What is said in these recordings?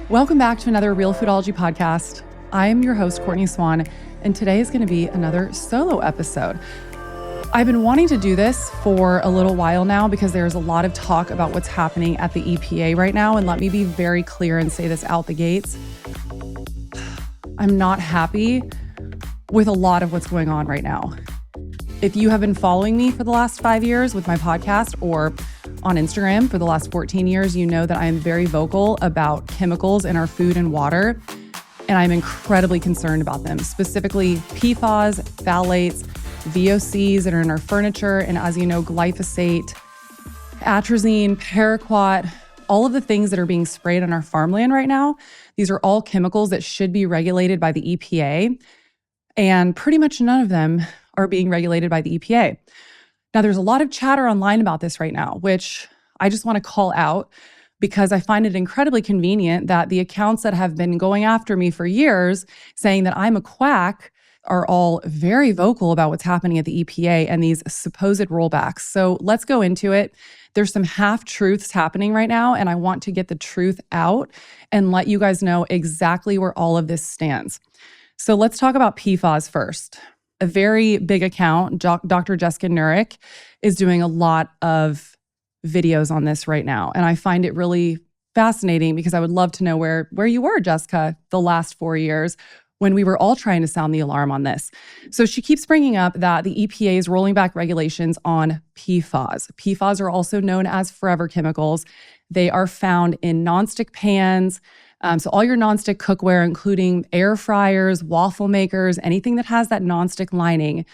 Welcome back to another Real Foodology podcast. I am your host, Courtney Swan, and today is going to be another solo episode. I've been wanting to do this for a little while now because there's a lot of talk about what's happening at the EPA right now, and let me be very clear and say this out the gates. I'm not happy with a lot of what's going on right now. If you have been following me for the last 5 years with my podcast or on Instagram for the last 14 years, you know that I am very vocal about chemicals in our food and water, and I'm incredibly concerned about them, specifically PFAS, phthalates, VOCs that are in our furniture, and as you know, glyphosate, atrazine, paraquat, all of the things that are being sprayed on our farmland right now. These are all chemicals that should be regulated by the EPA, and pretty much none of them are being regulated by the EPA. Now, there's a lot of chatter online about this right now, which I just want to call out because I find it incredibly convenient that the accounts that have been going after me for years saying that I'm a quack are all very vocal about what's happening at the EPA and these supposed rollbacks. So let's go into it. There's some half-truths happening right now, and I want to get the truth out and let you guys know exactly where all of this stands. So let's talk about PFAS first. A very big account, Dr. Jessica Nurick, is doing a lot of videos on this right now. And I find it really fascinating because I would love to know where you were, Jessica, the last 4 years when we were all trying to sound the alarm on this. So she keeps bringing up that the EPA is rolling back regulations on PFAS. PFAS are also known as forever chemicals. They are found in nonstick pans, so all your nonstick cookware, including air fryers, waffle makers, anything that has that nonstick lining,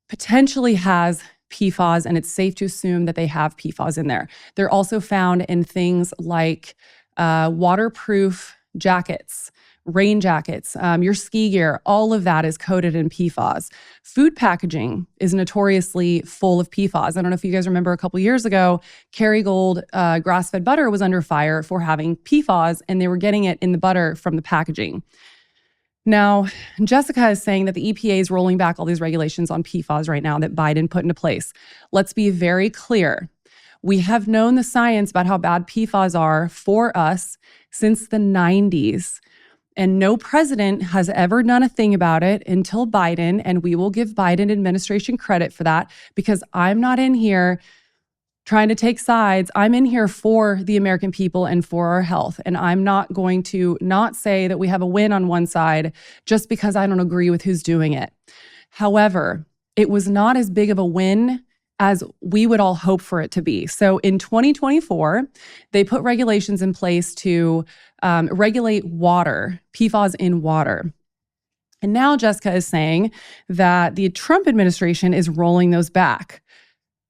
potentially has PFAS, and it's safe to assume that they have PFAS in there. They're also found in things like waterproof jackets, rain jackets, your ski gear, all of that is coated in PFAS. Food packaging is notoriously full of PFAS. I don't know if you guys remember a couple years ago, Kerrygold grass-fed butter was under fire for having PFAS, and they were getting it in the butter from the packaging. Now, Jessica is saying that the EPA is rolling back all these regulations on PFAS right now that Biden put into place. Let's be very clear. We have known the science about how bad PFAS are for us since the 90s. And no president has ever done a thing about it until Biden, and we will give Biden administration credit for that because I'm not in here trying to take sides. I'm in here for the American people and for our health, and I'm not going to not say that we have a win on one side just because I don't agree with who's doing it. However, it was not as big of a win as we would all hope for it to be. So in 2024, they put regulations in place to regulate water, PFAS in water. And now Jessica is saying that the Trump administration is rolling those back.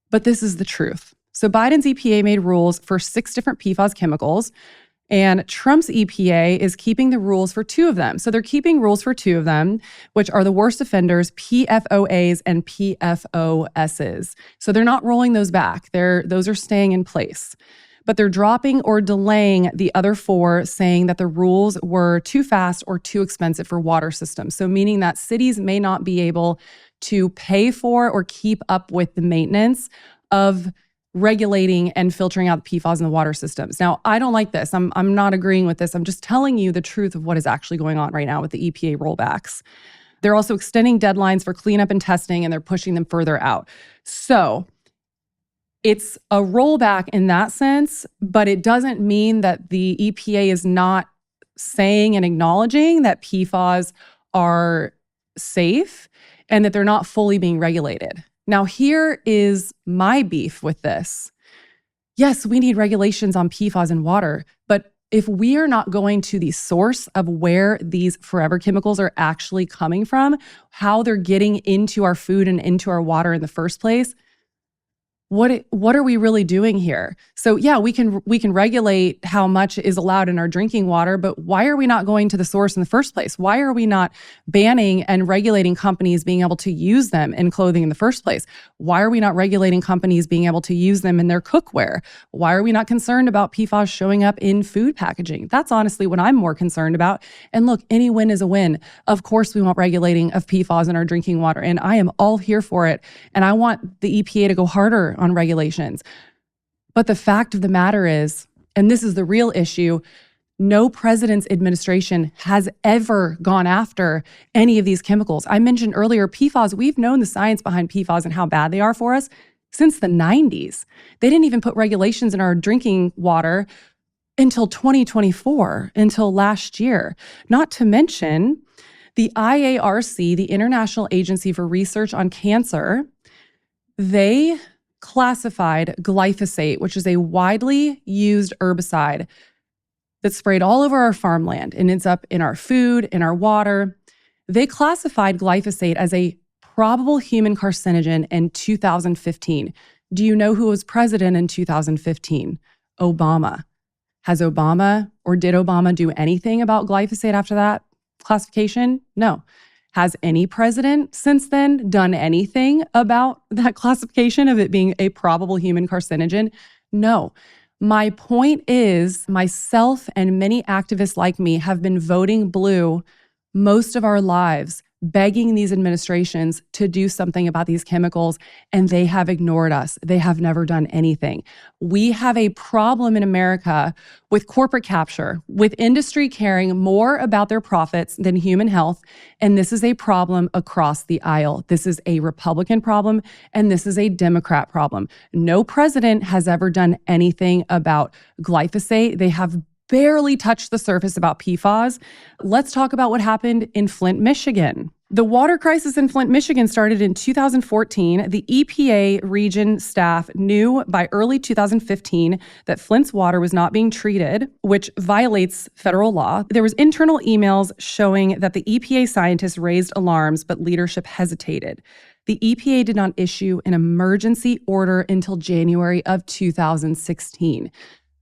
But this is the truth. So Biden's EPA made rules for 6 different PFAS chemicals, and Trump's EPA is keeping the rules for 2 of them. So they're keeping rules for 2 of them, which are the worst offenders, PFOAs and PFOSs. So they're not rolling those back. Those are staying in place. But they're dropping or delaying the other 4, saying that the rules were too fast or too expensive for water systems. So meaning that cities may not be able to pay for or keep up with the maintenance of regulating and filtering out the PFAS in the water systems. Now, I don't like this. I'm not agreeing with this. I'm just telling you the truth of what is actually going on right now with the EPA rollbacks. They're also extending deadlines for cleanup and testing, and they're pushing them further out. So it's a rollback in that sense, but it doesn't mean that the EPA is not saying and acknowledging that PFAS are safe and that they're not fully being regulated. Now, here is my beef with this. Yes, we need regulations on PFAS in water, but if we are not going to the source of where these forever chemicals are actually coming from, how they're getting into our food and into our water in the first place, what are we really doing here? So yeah, we can regulate how much is allowed in our drinking water, but why are we not going to the source in the first place? Why are we not banning and regulating companies being able to use them in clothing in the first place? Why are we not regulating companies being able to use them in their cookware? Why are we not concerned about PFAS showing up in food packaging? That's honestly what I'm more concerned about. And look, any win is a win. Of course, we want regulating of PFAS in our drinking water, and I am all here for it. And I want the EPA to go harder on regulations. But the fact of the matter is, and this is the real issue, No president's administration has ever gone after any of these chemicals. I mentioned earlier PFAS. We've known the science behind PFAS and how bad they are for us since the 90s. They didn't even put regulations in our drinking water until 2024, until last year. Not to mention the IARC, the International Agency for Research on Cancer, they classified glyphosate, which is a widely used herbicide that's sprayed all over our farmland and ends up in our food, in our water. They classified glyphosate as a probable human carcinogen in 2015. Do you know who was president in 2015? Obama. Has Obama or did Obama do anything about glyphosate after that classification? No. Has any president since then done anything about that classification of it being a probable human carcinogen? No. My point is, myself and many activists like me have been voting blue most of our lives, begging these administrations to do something about these chemicals, and they have ignored us. They have never done anything. We have a problem in America with corporate capture, with industry caring more about their profits than human health, and this is a problem across the aisle. This is a Republican problem, and this is a Democrat problem. No president has ever done anything about glyphosate. They have barely touched the surface about PFAS. Let's talk about what happened in Flint, Michigan. The water crisis in Flint, Michigan started in 2014. The EPA region staff knew by early 2015 that Flint's water was not being treated, which violates federal law. There was internal emails showing that the EPA scientists raised alarms, but leadership hesitated. The EPA did not issue an emergency order until January of 2016.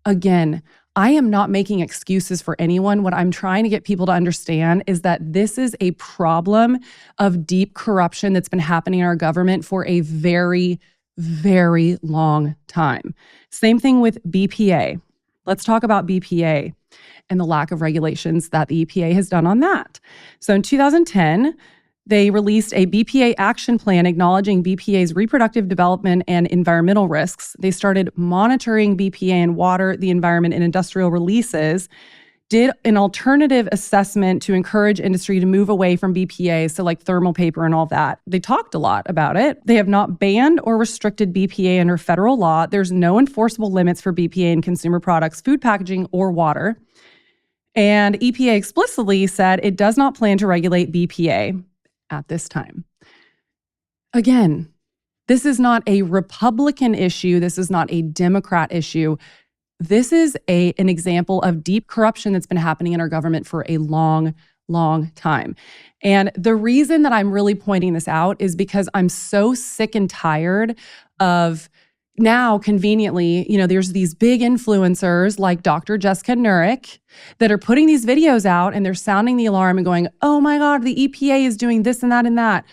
Again, I am not making excuses for anyone. What I'm trying to get people to understand is that this is a problem of deep corruption that's been happening in our government for a very, very long time. Same thing with BPA. Let's talk about BPA and the lack of regulations that the EPA has done on that. So in 2010, they released a BPA action plan acknowledging BPA's reproductive development and environmental risks. They started monitoring BPA in water, the environment, and industrial releases, did an alternative assessment to encourage industry to move away from BPA, so like thermal paper and all that. They talked a lot about it. They have not banned or restricted BPA under federal law. There's no enforceable limits for BPA in consumer products, food packaging, or water. And EPA explicitly said it does not plan to regulate BPA at this time. Again, this is not a Republican issue. This is not a Democrat issue. This is an example of deep corruption that's been happening in our government for a long, long time. And the reason that I'm really pointing this out is because I'm so sick and tired of now, conveniently, there's these big influencers like Dr. Jessica Nurek that are putting these videos out and they're sounding the alarm and going, oh my God, the EPA is doing this and that and that.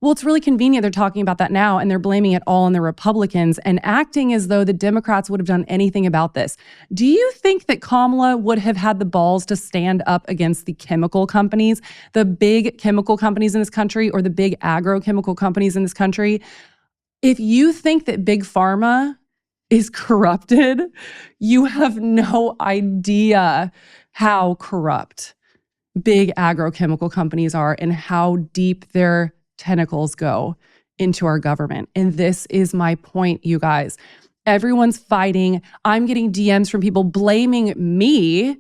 Well, it's really convenient they're talking about that now and they're blaming it all on the Republicans and acting as though the Democrats would have done anything about this. Do you think that Kamala would have had the balls to stand up against the chemical companies, the big chemical companies in this country, or the big agrochemical companies in this country? If you think that Big Pharma is corrupted, you have no idea how corrupt big agrochemical companies are and how deep their tentacles go into our government. And this is my point, you guys. Everyone's fighting. I'm getting DMs from people blaming me,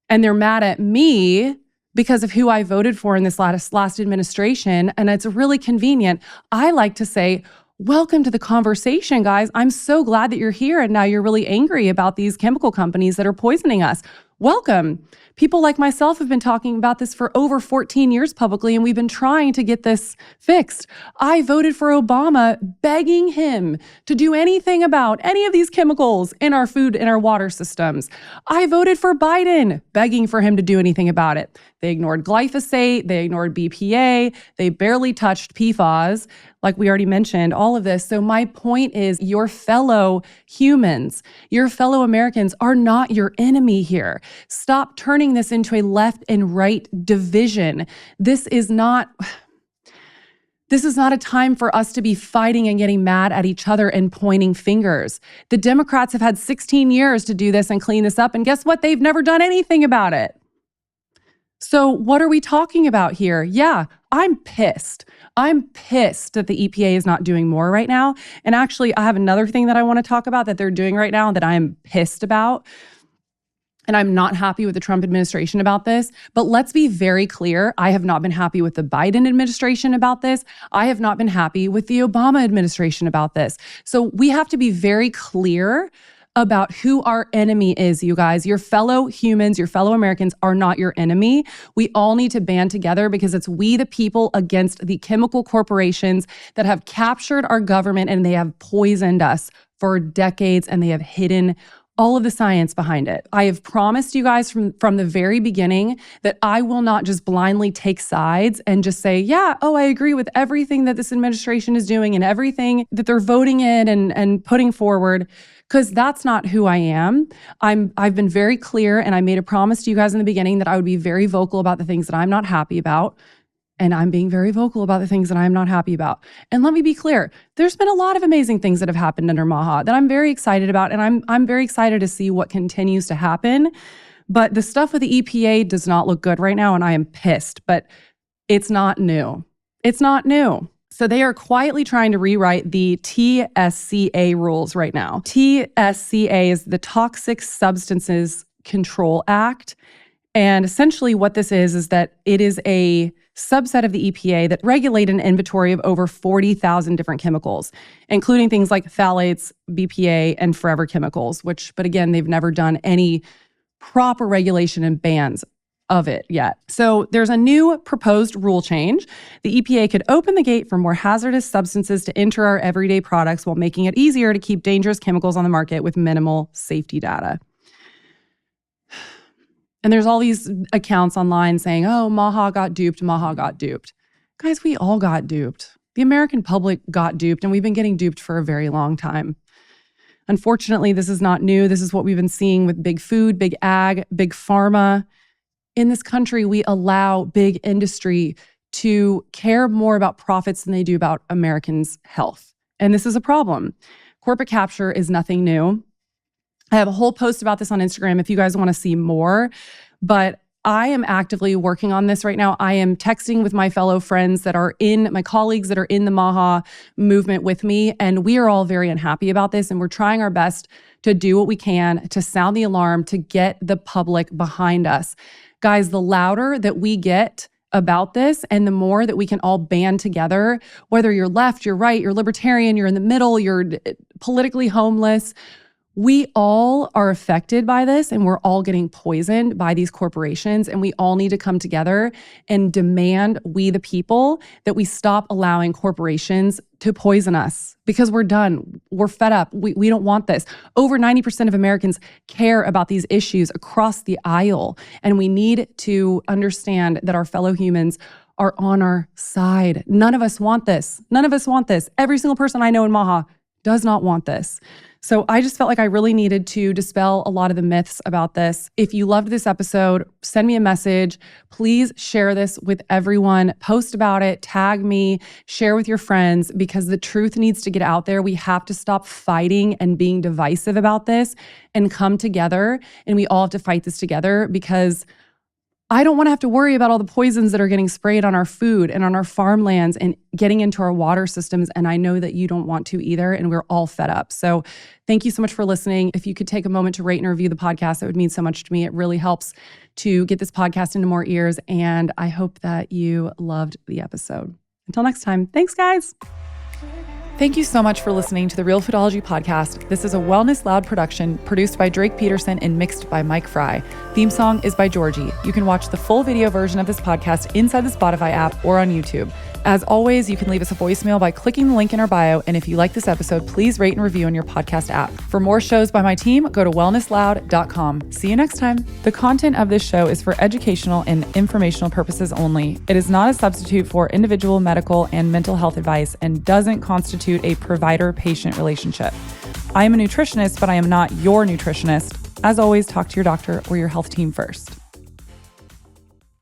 and they're mad at me because of who I voted for in this last administration. And it's really convenient. I like to say, welcome to the conversation, guys. I'm so glad that you're here and now you're really angry about these chemical companies that are poisoning us. Welcome. People like myself have been talking about this for over 14 years publicly, and we've been trying to get this fixed. I voted for Obama, begging him to do anything about any of these chemicals in our food and our water systems. I voted for Biden, begging for him to do anything about it. They ignored glyphosate, they ignored BPA, they barely touched PFAS, like we already mentioned, all of this. So my point is, your fellow humans, your fellow Americans are not your enemy here. Stop turning this into a left and right division. This is not... This is not a time for us to be fighting and getting mad at each other and pointing fingers. The Democrats have had 16 years to do this and clean this up. And guess what? They've never done anything about it. So what are we talking about here? Yeah, I'm pissed. I'm pissed that the EPA is not doing more right now. And actually, I have another thing that I want to talk about that they're doing right now that I am pissed about. And I'm not happy with the Trump administration about this. But let's be very clear. I have not been happy with the Biden administration about this. I have not been happy with the Obama administration about this. So we have to be very clear about who our enemy is, you guys. Your fellow humans, your fellow Americans are not your enemy. We all need to band together because it's we the people against the chemical corporations that have captured our government and they have poisoned us for decades and they have hidden all of the science behind it. I have promised you guys from the very beginning that I will not just blindly take sides and just say, yeah, I agree with everything that this administration is doing and everything that they're voting in and putting forward, because that's not who I am. I've been very clear and I made a promise to you guys in the beginning that I would be very vocal about the things that I'm not happy about. And I'm being very vocal about the things that I'm not happy about. And let me be clear, there's been a lot of amazing things that have happened under MAHA that I'm very excited about. And I'm very excited to see what continues to happen. But the stuff with the EPA does not look good right now. And I am pissed, but it's not new. It's not new. So they are quietly trying to rewrite the TSCA rules right now. TSCA is the Toxic Substances Control Act. And essentially what this is that it is a subset of the EPA that regulate an inventory of over 40,000 different chemicals, including things like phthalates, BPA, and forever chemicals, but again, they've never done any proper regulation and bans of it yet. So there's a new proposed rule change. The EPA could open the gate for more hazardous substances to enter our everyday products while making it easier to keep dangerous chemicals on the market with minimal safety data. And there's all these accounts online saying, MAHA got duped, MAHA got duped. Guys, we all got duped. The American public got duped, and we've been getting duped for a very long time. Unfortunately, this is not new. This is what we've been seeing with big food, big ag, big pharma. In this country, we allow big industry to care more about profits than they do about Americans' health. And this is a problem. Corporate capture is nothing new. I have a whole post about this on Instagram if you guys want to see more, but I am actively working on this right now. I am texting with my fellow friends my colleagues that are in the MAHA movement with me, and we are all very unhappy about this, and we're trying our best to do what we can to sound the alarm, to get the public behind us. Guys, the louder that we get about this and the more that we can all band together, whether you're left, you're right, you're libertarian, you're in the middle, you're politically homeless, we all are affected by this and we're all getting poisoned by these corporations, and we all need to come together and demand, we the people, that we stop allowing corporations to poison us because we're done. We're fed up. We don't want this. Over 90% of Americans care about these issues across the aisle, and we need to understand that our fellow humans are on our side. None of us want this. None of us want this. Every single person I know in MAHA does not want this. So I just felt like I really needed to dispel a lot of the myths about this. If you loved this episode, send me a message. Please share this with everyone. Post about it, tag me, share with your friends, because the truth needs to get out there. We have to stop fighting and being divisive about this and come together, and we all have to fight this together, because I don't want to have to worry about all the poisons that are getting sprayed on our food and on our farmlands and getting into our water systems. And I know that you don't want to either. And we're all fed up. So thank you so much for listening. If you could take a moment to rate and review the podcast, it would mean so much to me. It really helps to get this podcast into more ears. And I hope that you loved the episode. Until next time, thanks, guys. Thank you so much for listening to the Real Foodology Podcast. This is a Wellness Loud production produced by Drake Peterson and mixed by Mike Fry. Theme song is by Georgie. You can watch the full video version of this podcast inside the Spotify app or on YouTube. As always, you can leave us a voicemail by clicking the link in our bio. And if you like this episode, please rate and review on your podcast app. For more shows by my team, go to wellnessloud.com. See you next time. The content of this show is for educational and informational purposes only. It is not a substitute for individual medical and mental health advice and doesn't constitute a provider-patient relationship. I am a nutritionist, but I am not your nutritionist. As always, talk to your doctor or your health team first.